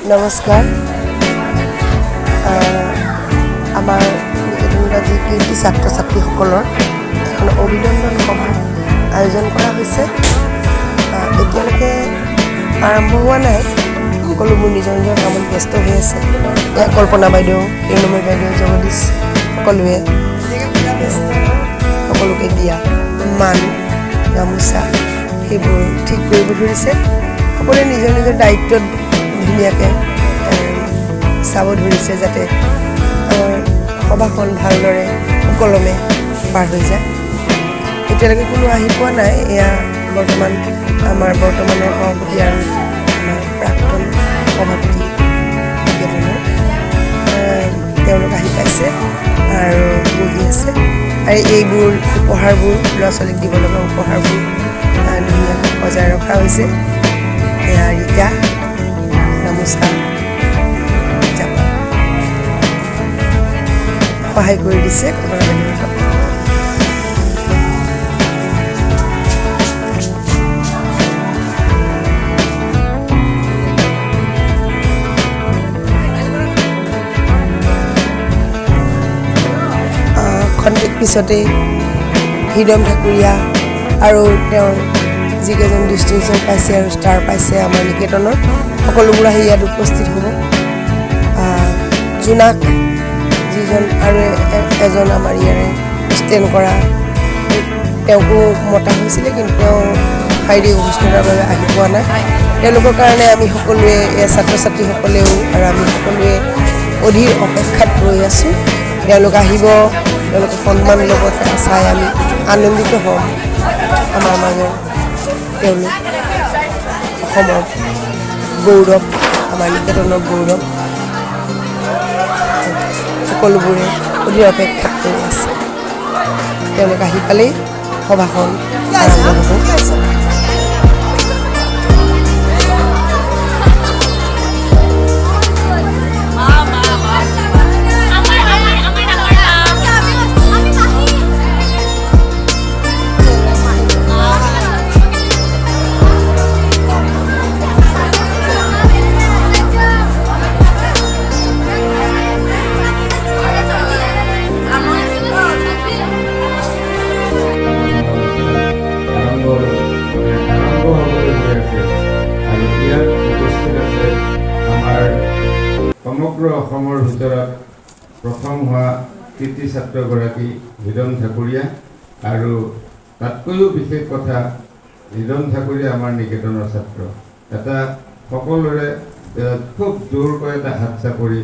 নমস্কাৰ আমাৰ নিকেতনৰাজি কৃতি ছাত্ৰ ছাত্ৰীসকলৰ এখন অভিনন্দন সভাৰ আয়োজন কৰা হৈছে। এতিয়ালৈকে আৰম্ভ হোৱা নাই, সকলোবোৰ নিজৰ নিজৰ কামত ব্যস্ত হৈ আছে। এয়া কল্পনা বাইদেউ, প্ৰেৰণময় বাইদেউ, জগদীশ সকলোৱে সকলোকে দিয়া মান গামোচা সেইবোৰ ঠিক কৰিব ধৰিছে। সকলোৱে নিজৰ নিজৰ দায়িত্বত ধুনীয়াকৈ চাব ধৰিছে যাতে আমাৰ সভাখন ভালদৰে সুকলমে পাৰ হৈ যায়। এতিয়ালৈকে কোনো আহি পোৱা নাই। এয়া আমাৰ বৰ্তমানৰ সভাপতি আৰু আমাৰ প্ৰাক্তন সভাপতি নিকেতনৰ তেওঁলোক আহি পাইছে আৰু বহি আছে। আৰু এইবোৰ উপহাৰবোৰ ল'ৰা ছোৱালীক দিব লগা উপহাৰবোৰ ধুনীয়াকৈ সজাই ৰখা হৈছে। এয়া ৰীতা গামোচা সহায় কৰি দিছে কল্পনা বাইদেউহঁতক। খন্তেক পিছতে হৃদম ঠাকুৰীয়া আৰু তেওঁৰ যিকেইজন ডিষ্টিংশ্যন পাইছে আৰু ষ্টাৰ পাইছে আমাৰ নিকেতনৰ, সকলোবোৰ আহি ইয়াত উপস্থিত হ'ব। জোনাক যিজন আৰু এজন আমাৰ ইয়াৰে ষ্টেণ্ড কৰা, তেওঁকো মতা হৈছিলে, কিন্তু তেওঁ শাৰীৰিক অসুস্থতাৰ বাবে আহি পোৱা নাই। তেওঁলোকৰ কাৰণে আমি সকলোৱে ছাত্ৰ ছাত্ৰীসকলেও আৰু আমি সকলোৱে অধীৰ অপেক্ষাত ৰৈ আছোঁ। তেওঁলোক আহিব, তেওঁলোকে সন্মান লগত চাই আমি আনন্দিত হ'ম। আমাৰ মাজৰ তেওঁলোক অসমৰ গৌৰৱ, আমাৰ নিকেতনৰ গৌৰৱ, সকলোবোৰে অধীৰ অপেক্ষাত কৰি আছে। তেওঁলোক আহি পালেই সভাখন আৰম্ভ হ'ব। সমগ্ৰ অসমৰ ভিতৰত প্ৰথম হোৱা কৃতি ছাত্ৰগৰাকী হৃদম ঠাকুৰীয়া, আৰু তাতকৈও বিশেষ কথা, হৃদম ঠাকুৰীয়া আমাৰ নিকেতনৰ ছাত্ৰ। এটা সকলোৰে খুব জোৰকৈ এটা হাত চাপৰি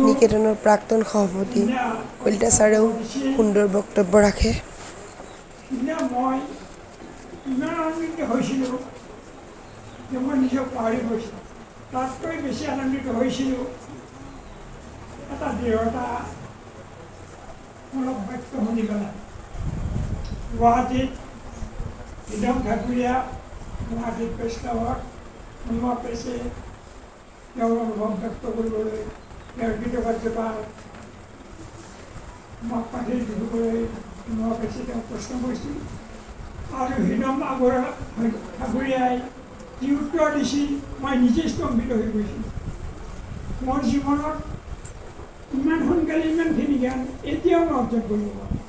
নিকেতনৰ প্ৰাক্তন সভাপতি কলিতা ছাৰেও সুন্দৰ বক্তব্য ৰাখে। মই ইমান আনন্দিত হৈছিলোঁ যে মই নিজক পাহৰি গৈছোঁ। তাতকৈ বেছি আনন্দিত হৈছিলোঁ এটা দৃঢ়তা মূলক বাক্য শুনি পেলাই। গুৱাহাটীত হৃদম ঠাকুৰীয়া গুৱাহাটীত প্ৰেছ ক্লাবত সোমোৱা প্ৰেছে তেওঁৰ অনুভৱ ব্যক্ত কৰিবলৈ, তেওঁৰ কৃতকাৰ্যতা আমাক পাঠি দিবলৈ সোমোৱা প্ৰেছে তেওঁক প্ৰশ্ন কৰিছিল। আৰু হৃদম ঠাকুৰীয়াই যি উত্তৰ দিছিল, মই নিজে স্তম্ভিত হৈ গৈছিলোঁ। মোৰ জীৱনত ইমান সোনকালে ইমানখিনি জ্ঞান এতিয়াও মই অৰ্জন কৰিব পাৰোঁ।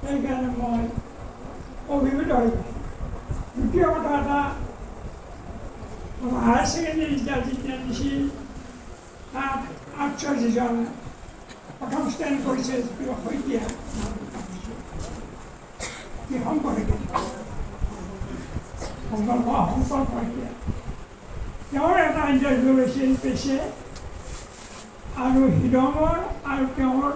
সেইকাৰণে মই অভিভূত হৈ গৈছোঁ। দ্বিতীয় কথা এটা, হায়াৰ ছেকেণ্ডেৰী ৰিজাল্ট যেতিয়া দিছিল, তাত আৰ্টছৰ যিজন প্ৰথম ষ্টেণ্ড কৰিছে শইকীয়া, তেওঁৰ এটা ইণ্টাৰভিউ লৈছিল পেছে, আৰু হৃদমৰ আৰু তেওঁৰ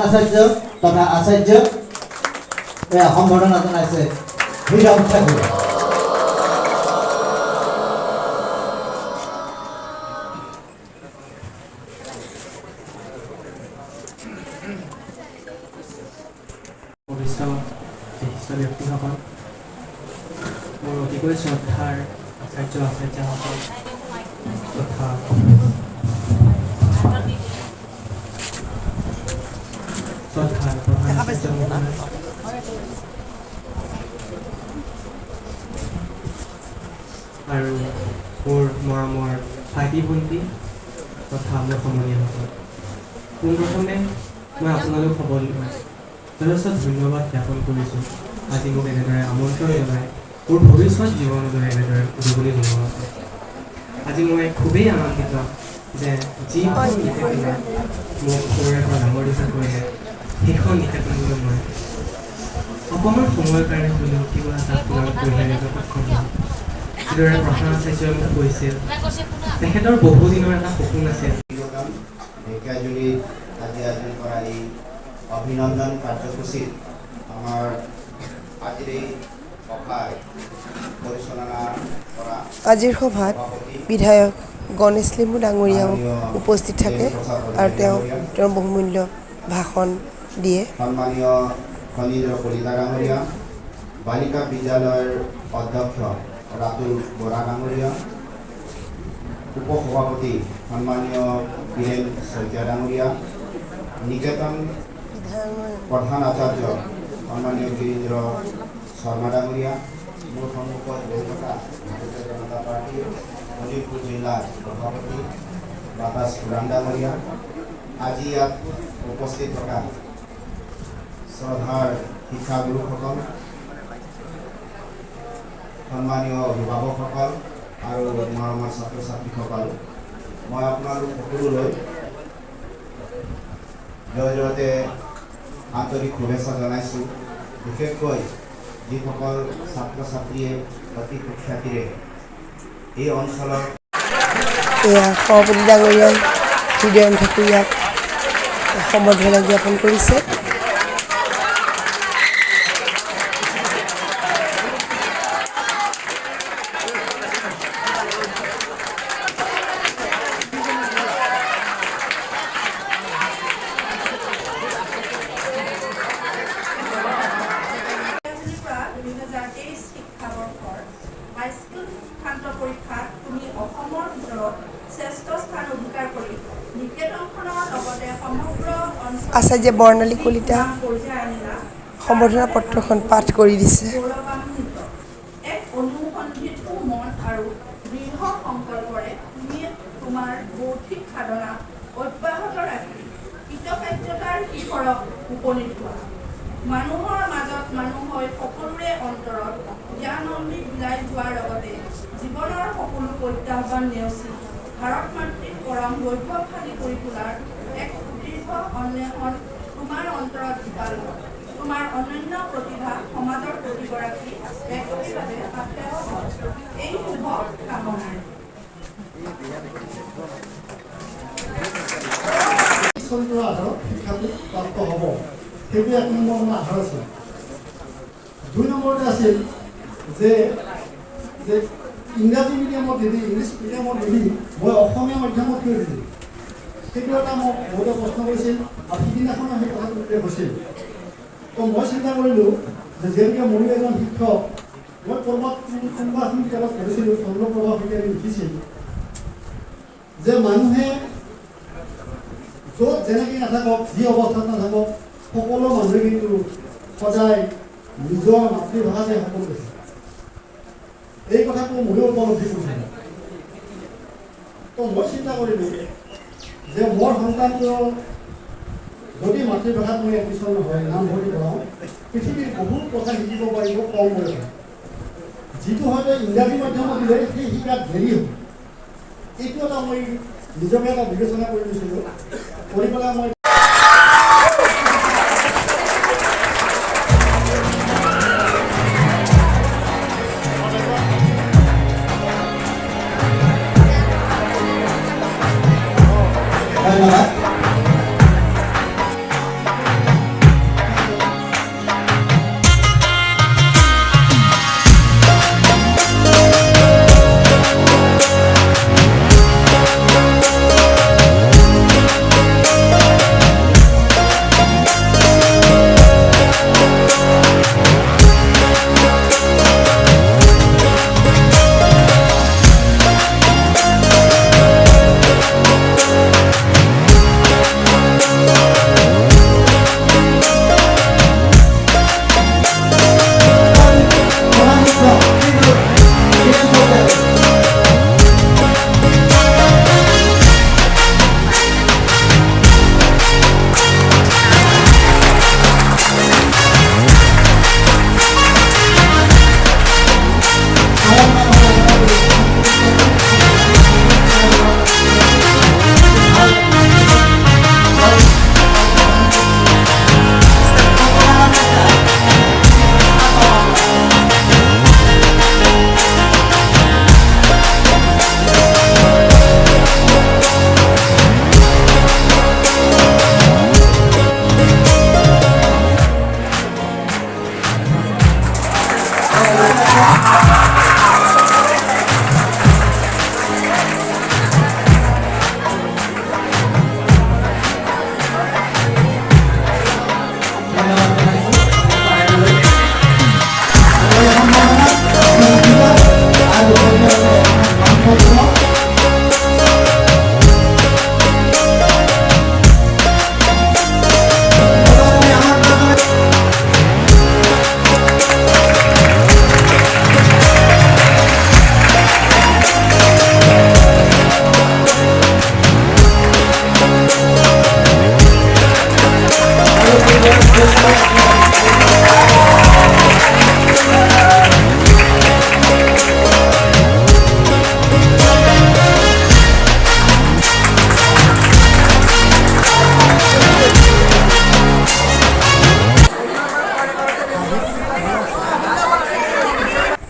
আচাৰ্য তথা আচাৰ্য সম্বৰ্ধনা জনাইছে হীৰম ঠাকুৰে। বিশিষ্ট ব্যক্তিসকল, মোৰ অতিকৈ শ্ৰদ্ধাৰ আচাৰ্যসকল তথা শ্ৰদ্ধাৰ প্ৰধান আচাৰ্য মহোদয়, আৰু মোৰ মৰমৰ ভাইটি ভণ্টি তথা মোৰ সমনীয়াসকল, পোনপ্ৰথমে মই আপোনালোক সকলোকে যথেষ্ট ধন্যবাদ জ্ঞাপন কৰিছোঁ আজি মোক এনেদৰে আমন্ত্ৰণ জনাই মোৰ ভৱিষ্যত জীৱনলৈ এনেদৰে উদগনি জনোৱা আছে। আজি মই খুবেই আনন্দিত যে যিখন নিকেতনে মোক সৰুৰে পৰা ডাঙৰ দীঘল কৰিলে সেইখন নিকেতনলৈ মই অকণমান সময়ৰ কাৰণে হ'লেও কিবা এটা আপোনালোক কঢ়িয়াই নিব সক্ষম হ'ম। যিদৰে প্ৰধান আচাৰ্যই মোক কৈছিল তেখেতৰ বহুদিনৰ এটা সপোন আছিল। ঢেকীয়াজুলিত আজি আয়োজন কৰা এই অভিনন্দন কাৰ্যসূচীত আমাৰ আজিৰ এই সভায় পৰিচালনা কৰা আজিৰ সভাত বিধায়ক গণেশ লিম্বু ডাঙৰীয়াও উপস্থিত থাকে আৰু তেওঁৰ বহুমূল্য ভাষণ দিয়ে। সন্মানীয় খনীন্দ্ৰ কলিতা ডাঙৰীয়া, বালিকা বিদ্যালয়ৰ অধ্যক্ষ ৰাতুল বৰা ডাঙৰীয়া, উপসভাপতি সন্মানীয় বীৰেন শইকীয়া ডাঙৰীয়া, নিকেতন প্ৰধান আচাৰ্য সন্মানীয় গিৰীন্দ্ৰ শৰ্মা ডাঙৰীয়া, মোৰ সন্মুখত বহি থকা ভাৰতীয় জনতা পাৰ্টীৰ শোণিতপুৰ জিলাৰ সভাপতি বাতাস খুৰাম ডাঙৰীয়া, আজি ইয়াত উপস্থিত থকা শ্ৰদ্ধাৰ শিক্ষাগুৰুসকল, সন্মানীয় অভিভাৱকসকল আৰু মৰমৰ ছাত্ৰ ছাত্ৰীসকল, মই আপোনালোক সকলোলৈ জয়তে আন্তৰিক শুভেচ্ছা জনাইছোঁ। বিশেষকৈ যিসকল ছাত্ৰ ছাত্ৰীয়ে অতি সুখ্যাতিৰে এই অঞ্চলৰ এয়া সভাপতি ডাঙৰীয়াই হীৰম ঠাকুৰীয়াক সম্বৰ্ধনা জ্ঞাপন কৰিছে। আচাৰ্য বৰ্ণালী কলিতা সম্বৰ্ধনা পত্ৰখন পাঠ কৰি দিছে। মানুহৰ মাজত মানুহ হৈ সকলোৰে অন্তৰত জ্ঞান অমৃত বিলাই যোৱাৰ লগতে জীৱনৰ সকলো প্ৰত্যাহ্বান নেওচি ভাৰত মাতৃক পৰম বৈভৱশালী কৰি তোলাৰ এক সুদীৰ্ঘ অন্বেষণ তোমাৰ অন্তৰত বিপাল। তোমাৰ অনন্য প্ৰতিভা সমাজৰ প্ৰতিগৰাকী ব্যক্তিৰ বাবে আপ্যায়ন এই শুভ কামনাৰে চৰিত্ৰৰ আধাৰত শিক্ষাটো প্ৰাপ্ত হ'ব, সেইটো 1 নম্বৰ মানে আধাৰ আছিল। 2 নম্বৰতে আছিল যে ইংৰাজী মিডিয়ামত দিদি, ইংলিছ মিডিয়ামত দিদি, মই অসমীয়া মাধ্যমত কিয় দিদি, সেইটো এটা মোক বহুতে প্ৰশ্ন কৰিছিল আৰু সিদিনাখনো সেই কথাটো উল্লেখ হৈছিল। তো মই চিন্তা কৰিলোঁ যে যিহেতুকে ময়ো এজন শিক্ষক, মই ক'ৰবাত কোনোবা এখন কিতাপত পঢ়িছিলোঁ, চন্দ্ৰপ্ৰভা শইকীয়াই লিখিছিল যে মানুহে য'ত যেনেকৈ নাথাকক, যি অৱস্থাত নাথাকক, সকলো মানুহে কিন্তু সদায় নিজৰ মাতৃভাষাতে সকলো কৈছে। এই কথাটো ময়ো উপলব্ধি কৰিছিলোঁ। তো মই চিন্তা কৰিলোঁ যে মোৰ সন্তানটোৰ যদি মাতৃভাষাত মই এডমিশ্যন নহয়, নামভৰ্তি কৰাওঁ, পৃথিৱীৰ বহুত কথা শিকিব পাৰিব কম বয়সত। যিটো হয়তো ইংৰাজী মাধ্যমত দিলে সেই শিকাত দেৰি হ'ব। এইটো এটা মই নিজকে এটা বিবেচনা কৰি লৈছিলোঁ। কৰি পেলাই মই ধন্যবাদ।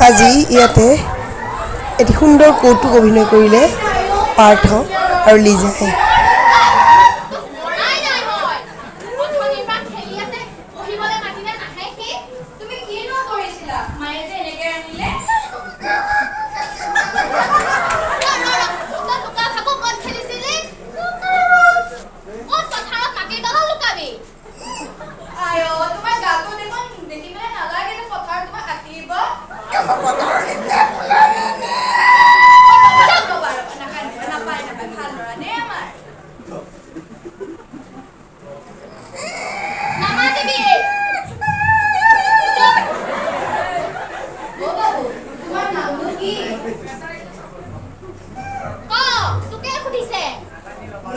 আজি ইয়াতে এটি সুন্দৰ কৌতুক অভিনয় কৰিলে পাৰ্থ আৰু লিজাই।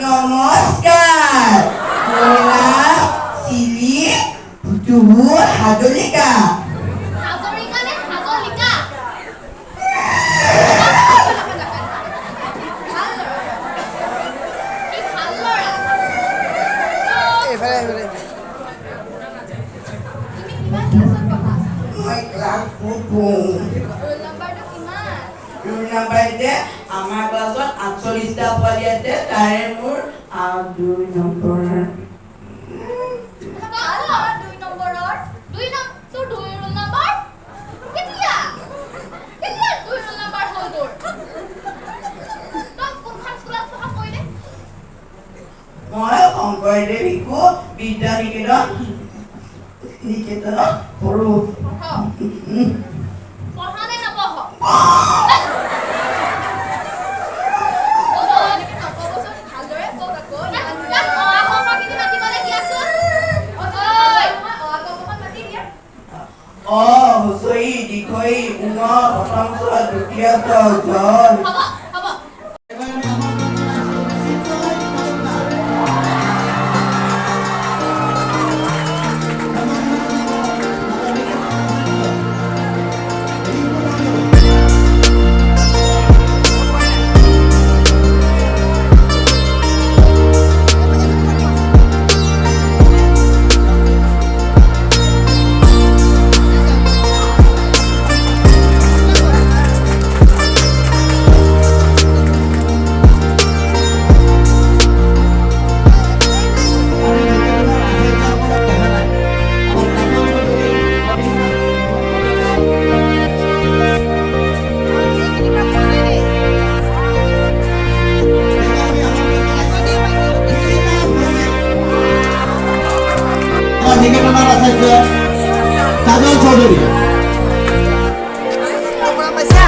নমস্কাৰ মোৰ নাম চিলি ভুটুবু হাজৰিকা। মই ক্লাছ 4 পঢ়োঁ। ৰোল নাম্বাৰ যে আমাৰ ক্লাছত 48টা পোৱালি আছে, তাৰে মোৰ 2 নম্বৰ। মই শংকৰদেৱ শিশু বিদ্যা নিকেতনত পঢ়োঁ। হুঁচৰি দীঘৈ উঙ প্ৰথম চ দ্বিতীয় চ জল। নিকেতনৰ আচাৰ্য কাজল চৌধুৰী। পাইছা